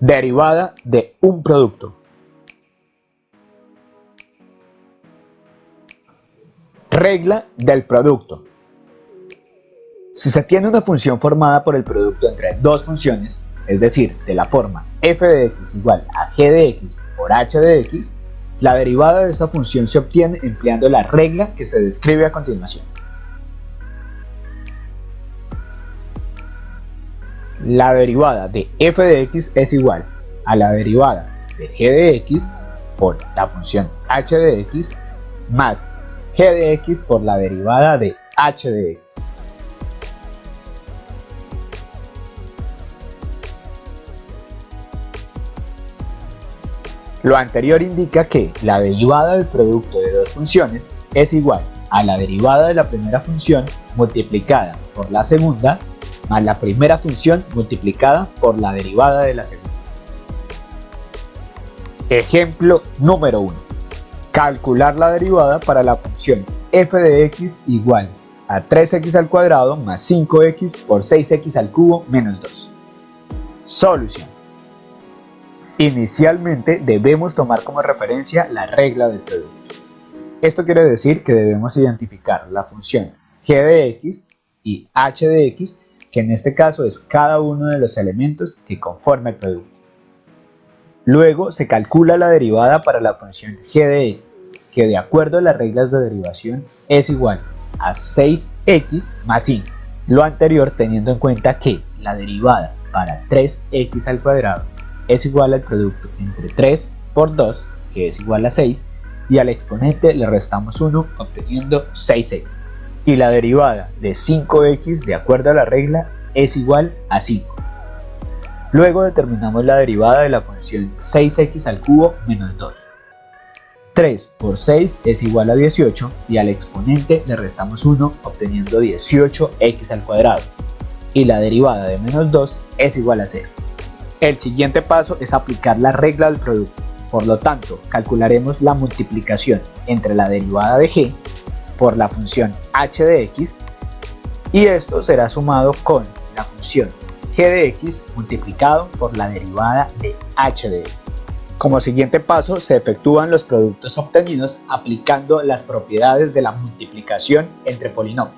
Derivada de un producto. Regla del producto. Si se tiene una función formada por el producto entre dos funciones, es decir, de la forma f de x igual a g de x por h de x, la derivada de esa función se obtiene empleando la regla que se describe a continuación. La derivada de f de x es igual a la derivada de g de x por la función h de x más g de x por la derivada de h de x. Lo anterior indica que la derivada del producto de dos funciones es igual a la derivada de la primera función multiplicada por la segunda más la primera función multiplicada por la derivada de la segunda. Ejemplo número 1. Calcular la derivada para la función f de x igual a 3x al cuadrado más 5x por 6x al cubo menos 2. Solución. Inicialmente debemos tomar como referencia la regla del producto. Esto quiere decir que debemos identificar la función g de x y h de x, que en este caso es cada uno de los elementos que conforma el producto. Luego se calcula la derivada para la función g de x, que de acuerdo a las reglas de derivación es igual a 6x más 5. Lo anterior teniendo en cuenta que la derivada para 3x al cuadrado es igual al producto entre 3 por 2, que es igual a 6, y al exponente le restamos 1 obteniendo 6x. Y la derivada de 5x de acuerdo a la regla es igual a 5. Luego determinamos la derivada de la función 6x al cubo menos 2. 3 por 6 es igual a 18 y al exponente le restamos 1 obteniendo 18x al cuadrado. Y la derivada de menos 2 es igual a 0. El siguiente paso es aplicar la regla del producto. Por lo tanto, calcularemos la multiplicación entre la derivada de g por la función h de x y esto será sumado con la función g de x multiplicado por la derivada de h de x. Como siguiente paso se efectúan los productos obtenidos aplicando las propiedades de la multiplicación entre polinomios.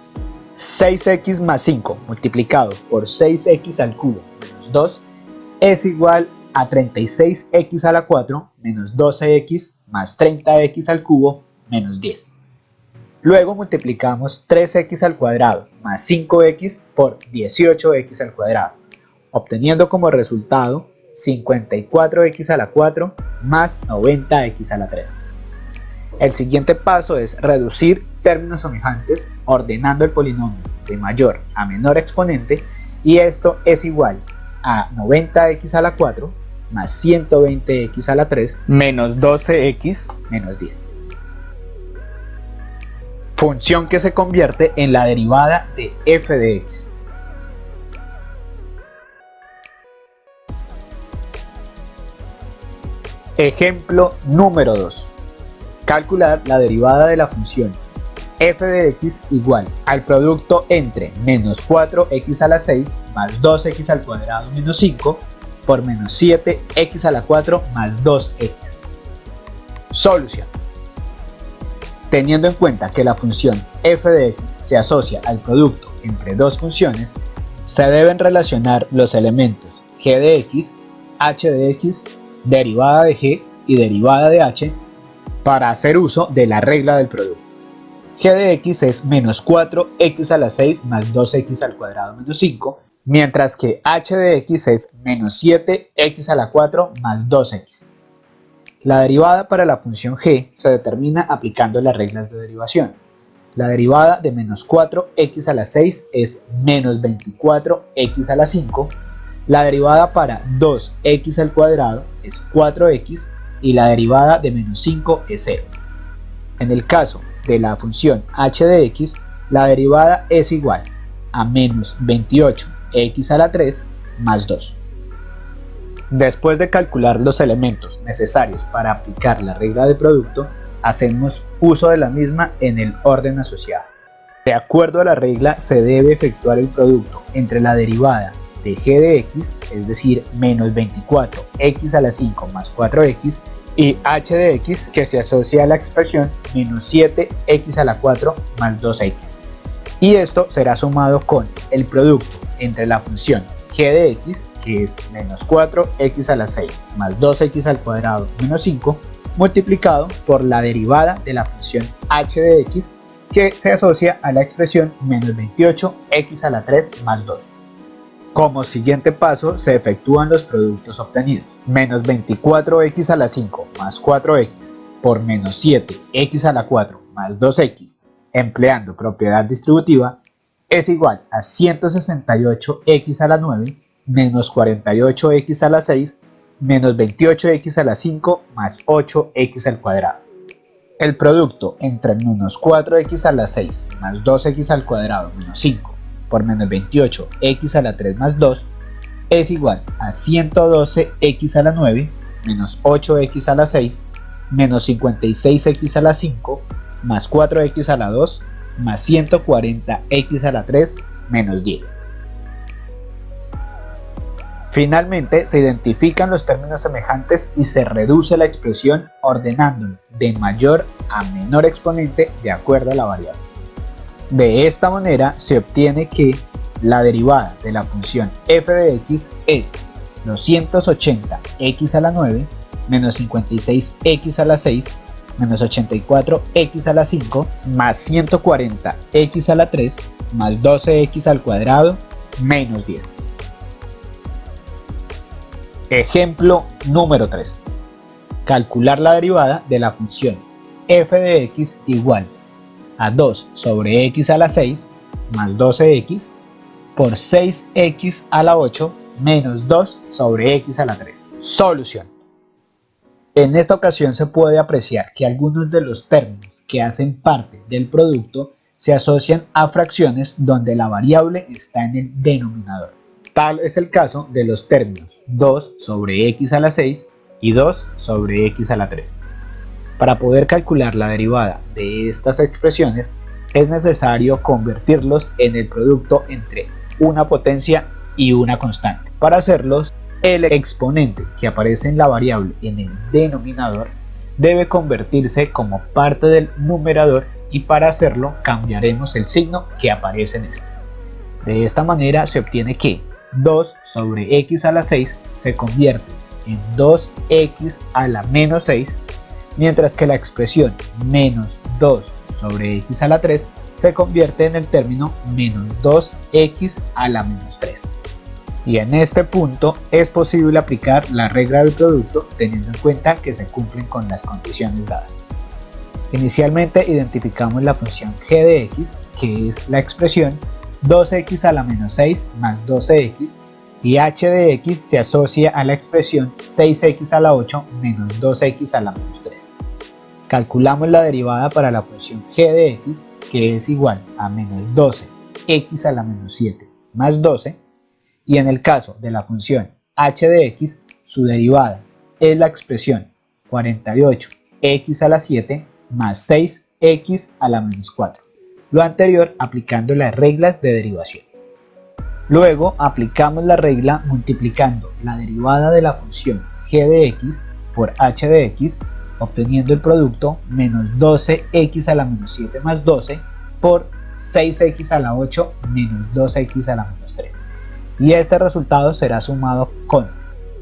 6x más 5 multiplicado por 6x al cubo menos 2 es igual a 36x a la 4 menos 12x más 30x al cubo menos 10. Luego multiplicamos 3x al cuadrado más 5x por 18x al cuadrado, obteniendo como resultado 54x a la 4 más 90x a la 3. El siguiente paso es reducir términos semejantes ordenando el polinomio de mayor a menor exponente y esto es igual a 90x a la 4 más 120x a la 3 menos 12x menos 10. Función que se convierte en la derivada de f de x. Ejemplo número 2. Calcular la derivada de la función f de x igual al producto entre menos 4x a la 6 más 2x al cuadrado menos 5 por menos 7x a la 4 más 2x. Solución. Teniendo en cuenta que la función f de x se asocia al producto entre dos funciones, se deben relacionar los elementos g de x, h de x, derivada de g y derivada de h para hacer uso de la regla del producto. G de x es menos 4x a la 6 más 2x al cuadrado menos 5, mientras que h de x es menos 7x a la 4 más 2x. La derivada para la función g se determina aplicando las reglas de derivación. La derivada de menos 4x a la 6 es menos 24x a la 5, la derivada para 2x al cuadrado es 4x y la derivada de menos 5 es 0. En el caso de la función h de x, la derivada es igual a menos 28x a la 3 más 2. Después de calcular los elementos necesarios para aplicar la regla de producto, hacemos uso de la misma en el orden asociado. De acuerdo a la regla, se debe efectuar el producto entre la derivada de g de x, es decir, menos 24x a la 5 más 4x, y h de x, que se asocia a la expresión menos 7x a la 4 más 2x. Y esto será sumado con el producto entre la función g de x, que es menos 4x a la 6 más 2x al cuadrado menos 5, multiplicado por la derivada de la función h de x, que se asocia a la expresión menos 28x a la 3 más 2. Como siguiente paso se efectúan los productos obtenidos. Menos 24x a la 5 más 4x por menos 7x a la 4 más 2x, empleando propiedad distributiva, es igual a 168x a la 9 menos 48x a la 6 menos 28x a la 5 más 8x al cuadrado. El producto entre menos 4x a la 6 más 2x al cuadrado menos 5 por menos 28x a la 3 más 2 es igual a 112x a la 9 menos 8x a la 6 menos 56x a la 5 más 4x a la 2 más 140x a la 3 menos 10. Finalmente se identifican los términos semejantes y se reduce la expresión ordenándolo de mayor a menor exponente de acuerdo a la variable. De esta manera se obtiene que la derivada de la función f de x es 280x a la 9 menos 56x a la 6 menos 84x a la 5 más 140x a la 3 más 12x al cuadrado menos 10. Ejemplo número 3. Calcular la derivada de la función f de x igual a 2 sobre x a la 6 más 12x por 6x a la 8 menos 2 sobre x a la 3. Solución. En esta ocasión se puede apreciar que algunos de los términos que hacen parte del producto se asocian a fracciones donde la variable está en el denominador. Tal es el caso de los términos 2 sobre x a la 6 y 2 sobre x a la 3. Para poder calcular la derivada de estas expresiones es necesario convertirlos en el producto entre una potencia y una constante. Para hacerlos, el exponente que aparece en la variable en el denominador debe convertirse como parte del numerador y para hacerlo cambiaremos el signo que aparece en este. De esta manera se obtiene que 2 sobre x a la 6 se convierte en 2x a la menos 6, mientras que la expresión menos 2 sobre x a la 3 se convierte en el término menos 2x a la menos 3. Y en este punto es posible aplicar la regla del producto teniendo en cuenta que se cumplen con las condiciones dadas. Inicialmente identificamos la función g de x, que es la expresión 2x a la menos 6 más 12x, y h de x se asocia a la expresión 6x a la 8 menos 2x a la menos 3. Calculamos la derivada para la función g de x, que es igual a menos 12x a la menos 7 más 12, y en el caso de la función h de x, su derivada es la expresión 48x a la 7 más 6x a la menos 4. Lo anterior aplicando las reglas de derivación. Luego aplicamos la regla multiplicando la derivada de la función g de x por h de x, obteniendo el producto menos 12x a la menos 7 más 12 por 6x a la 8 menos 2x a la menos 3. Y este resultado será sumado con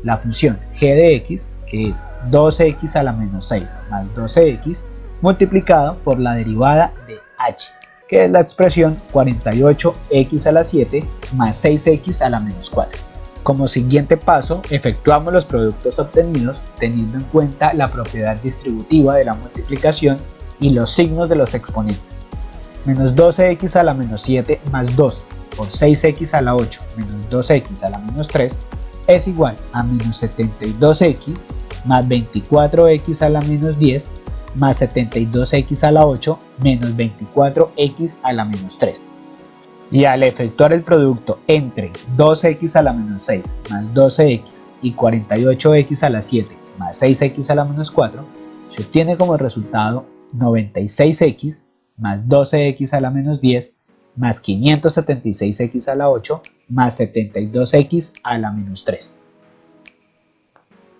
la función g de x, que es 2x a la menos 6 más 12x, multiplicado por la derivada de h, que es la expresión 48x a la 7 más 6x a la menos 4. Como siguiente paso, efectuamos los productos obtenidos teniendo en cuenta la propiedad distributiva de la multiplicación y los signos de los exponentes. Menos 12x a la menos 7 más 12 por 6x a la 8 menos 2x a la menos 3 es igual a menos 72x más 24x a la menos 10 más 72x a la 8 menos 24x a la menos 3. Y al efectuar el producto entre 2x a la menos 6 más 12x y 48x a la 7 más 6x a la menos 4, se obtiene como resultado 96x más 12x a la menos 10 más 576x a la 8 más 72x a la menos 3.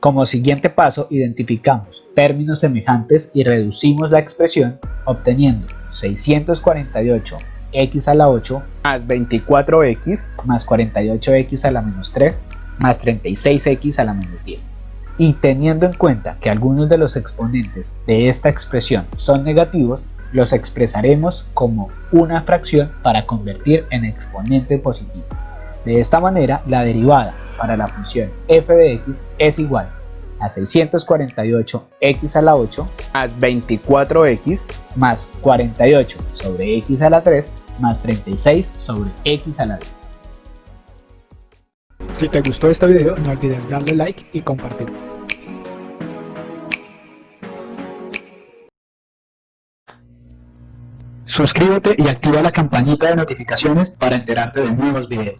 Como siguiente paso, identificamos términos semejantes y reducimos la expresión obteniendo 648x a la 8 más 24x más 48x a la menos 3 más 36x a la menos 10. Y teniendo en cuenta que algunos de los exponentes de esta expresión son negativos, los expresaremos como una fracción para convertir en exponente positivo. De esta manera, la derivada para la función f de x es igual a 648x a la 8 más 24x más 48 sobre x a la 3 más 36 sobre x a la 10. Si te gustó este video, no olvides darle like y compartirlo. Suscríbete y activa la campanita de notificaciones para enterarte de nuevos videos.